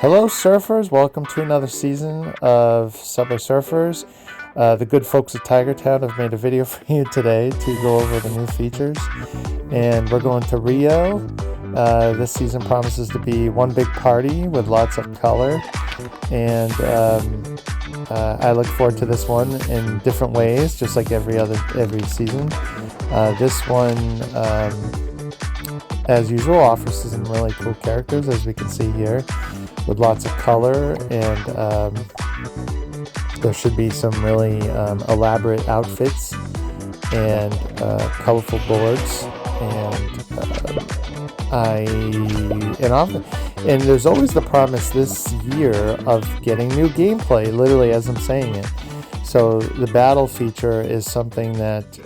Hello, surfers. Welcome to another season of Subway Surfers. The good folks at Tiger Town have made a video for you today to go over the new features. And we're going to Rio. This season promises to be one big party with lots of color. And I look forward to this one in different ways, just like every season. This one, as usual, offers some really cool characters, as we can see here, with lots of color, and there should be some really elaborate outfits and colorful boards, and there's always the promise this year of getting new gameplay, literally as I'm saying it. So the battle feature is something that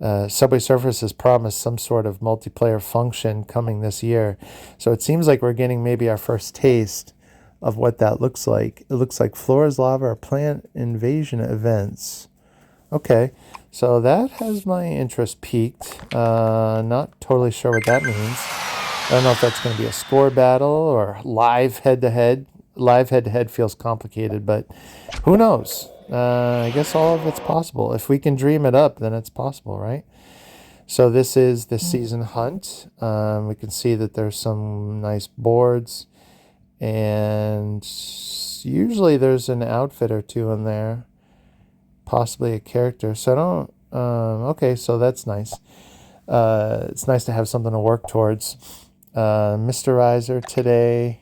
Subway Surfers has promised some sort of multiplayer function coming this year. So it seems like we're getting maybe our first taste of what that looks like. It looks like floors, lava, or plant invasion events. Okay, so that has my interest peaked. Not totally sure what that means. I don't know if that's going to be a score battle or live head-to-head. Live head-to-head feels complicated, but who knows? I guess all of it's possible. If we can dream it up, then it's possible, right? So this is the season hunt. We can see that there's some nice boards, and usually there's an outfit or two in there, possibly a character. So I don't. Okay, so that's nice. It's nice to have something to work towards. Mysterizer today.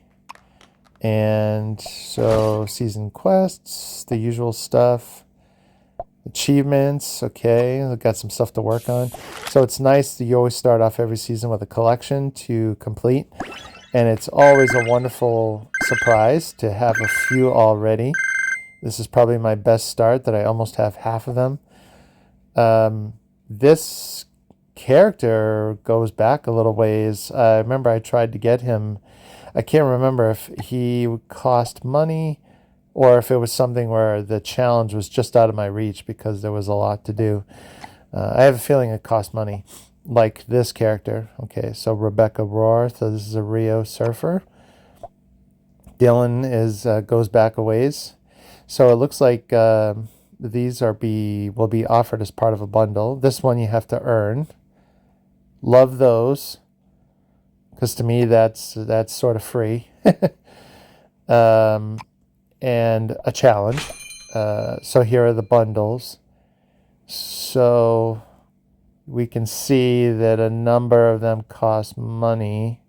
And so season quests, the usual stuff, achievements. Okay, we've got some stuff to work on. So it's nice that you always start off every season with a collection to complete, and it's always a wonderful surprise to have a few already. This is probably my best start, that I almost have half of them. This character goes back a little ways. I remember I tried to get him. I can't remember if he cost money or if it was something where the challenge was just out of my reach because there was a lot to do. I have a feeling it cost money, like this character. Okay, so Rebecca Rohr. So this is a Rio surfer. Dylan goes back a ways. So it looks like these will be offered as part of a bundle. This one you have to earn. Love those, because to me that's sort of free. And a challenge. So here are the bundles. So we can see that a number of them cost money.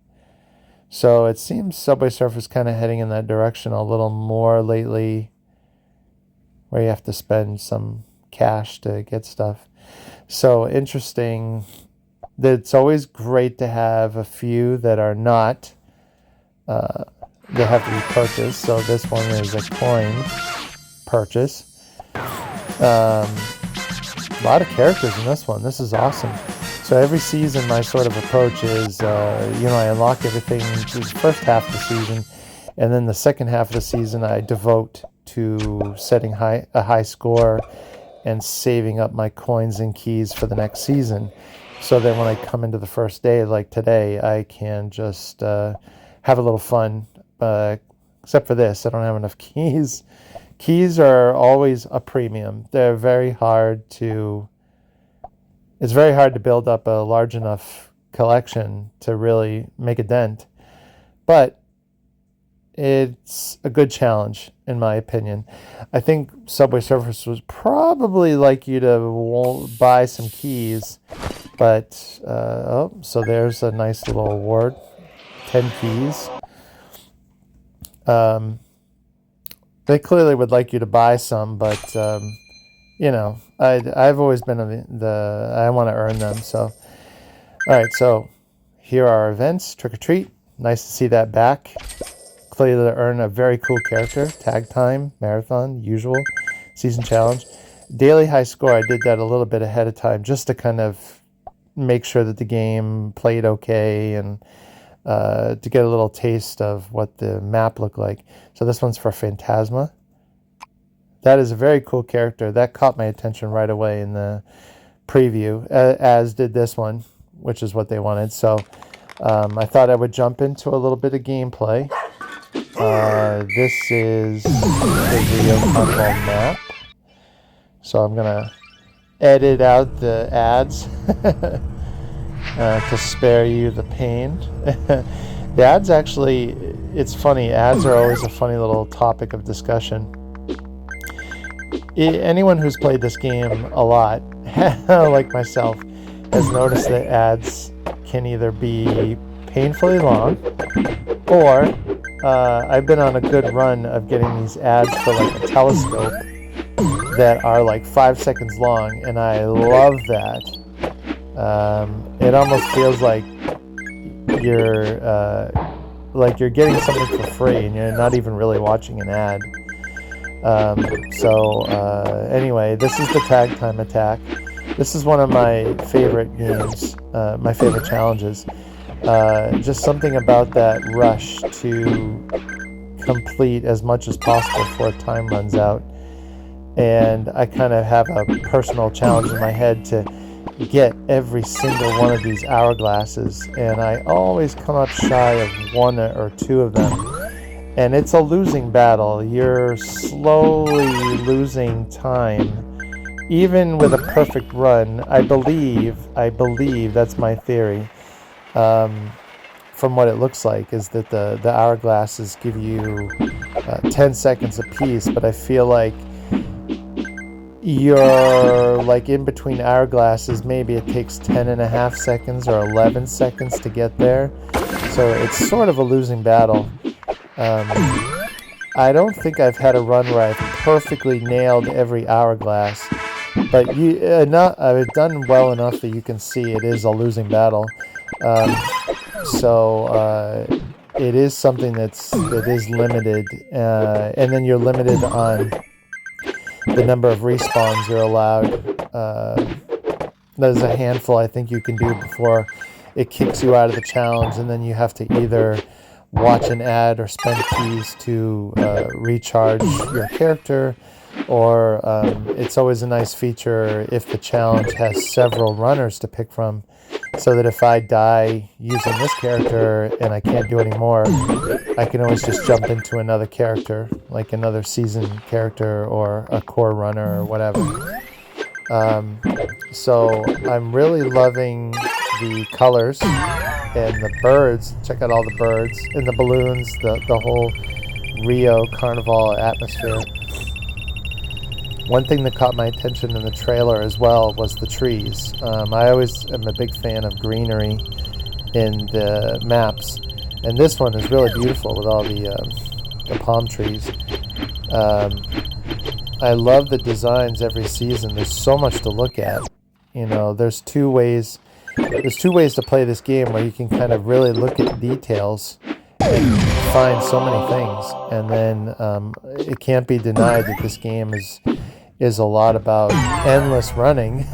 So it seems Subway Surfers kind of heading in that direction a little more lately, where you have to spend some cash to get stuff. So interesting. It's always great to have a few that are not, they have to be purchased. So this one is a coin purchase. A lot of characters in this one. This is awesome. So every season my sort of approach is, I unlock everything through the first half of the season, and then the second half of the season I devote to setting a high score and saving up my coins and keys for the next season. So then when I come into the first day, like today, I can just have a little fun. Except for this, I don't have enough keys. Keys are always a premium. It's very hard to build up a large enough collection to really make a dent. But it's a good challenge, in my opinion. I think Subway Surfers would probably like you to buy some keys. But, so there's a nice little award, 10 keys. They clearly would like you to buy some, but, I've always been I want to earn them. So, all right, so here are our events. Trick or treat. Nice to see that back. Clearly to earn a very cool character. Tag time, marathon, usual, season challenge. Daily high score, I did that a little bit ahead of time just to kind of make sure that the game played okay, and to get a little taste of what the map looked like. So this one's for Phantasma. That is a very cool character. That caught my attention right away in the preview, as did this one, which is what they wanted. So I thought I would jump into a little bit of gameplay. This is the Rio Carnival map. So I'm gonna edit out the ads to spare you the pain. The ads actually, it's funny, ads are always a funny little topic of discussion. Anyone who's played this game a lot, like myself, has noticed that ads can either be painfully long, or I've been on a good run of getting these ads for like a telescope that are like 5 seconds long, and I love that. It almost feels like you're getting something for free, and you're not even really watching an ad. Anyway, this is the Tag Time Attack. This is one of my favorite games, my favorite challenges. Just something about that rush to complete as much as possible before time runs out. And I kind of have a personal challenge in my head to get every single one of these hourglasses, and I always come up shy of one or two of them. And it's a losing battle. You're slowly losing time. Even with a perfect run, I believe, that's my theory, from what it looks like, is that the hourglasses give you 10 seconds apiece, but I feel like you're like in between hourglasses, maybe it takes 10.5 seconds or 11 seconds to get there. So it's sort of a losing battle. I don't think I've had a run where I've perfectly nailed every hourglass, but I've done well enough that you can see it is a losing battle. It is something that is limited, and then you're limited on the number of respawns you're allowed. There's a handful I think you can do before it kicks you out of the challenge, and then you have to either watch an ad or spend keys to recharge your character, or it's always a nice feature if the challenge has several runners to pick from, so that if I die using this character and I can't do any more, I can always just jump into another character, like another seasoned character or a core runner or whatever. So I'm really loving the colors and the birds. Check out all the birds and the balloons, the whole Rio Carnival atmosphere. One thing that caught my attention in the trailer as well was the trees. I always am a big fan of greenery in the maps, and this one is really beautiful with all the palm trees. I love the designs every season. There's so much to look at. You know, there's two ways to play this game, where you can kind of really look at details and find so many things. And then it can't be denied that this game is a lot about endless running,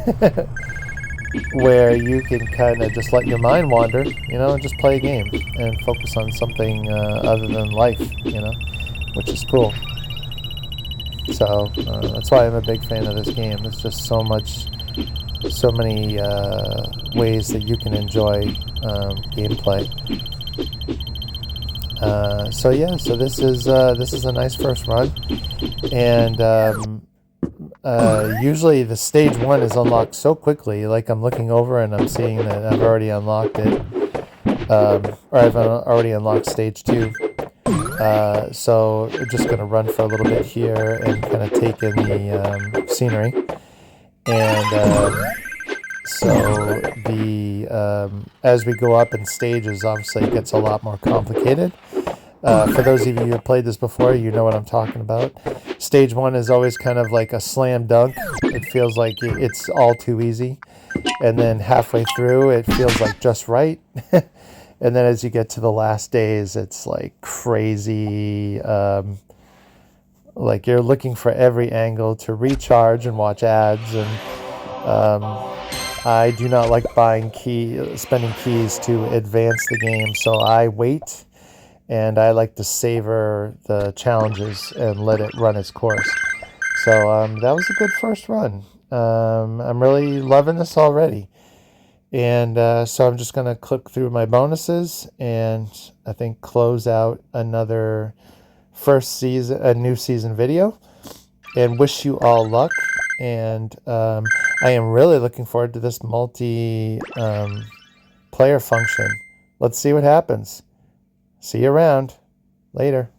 where you can kind of just let your mind wander, and just play a game and focus on something other than life, which is cool. So that's why I'm a big fan of this game. There's just so many ways that you can enjoy gameplay. So this is a nice first run, and usually the stage 1 is unlocked so quickly. Like, I'm looking over and I'm seeing that I've already unlocked it, or I've already unlocked stage 2. So we're just going to run for a little bit here and kind of take in the scenery. And as we go up in stages, obviously it gets a lot more complicated. For those of you who have played this before, you know what I'm talking about. Stage 1 is always kind of like a slam dunk. It feels like it's all too easy. And then halfway through, it feels like just right. And then as you get to the last days, it's like crazy. Like, you're looking for every angle to recharge and watch ads. And I do not like spending keys to advance the game, so I wait. And I like to savor the challenges and let it run its course. So that was a good first run. I'm really loving this already. And so I'm just going to click through my bonuses and I think close out another first season, a new season video, and wish you all luck. And I am really looking forward to this multi player function. Let's see what happens. See you around. Later.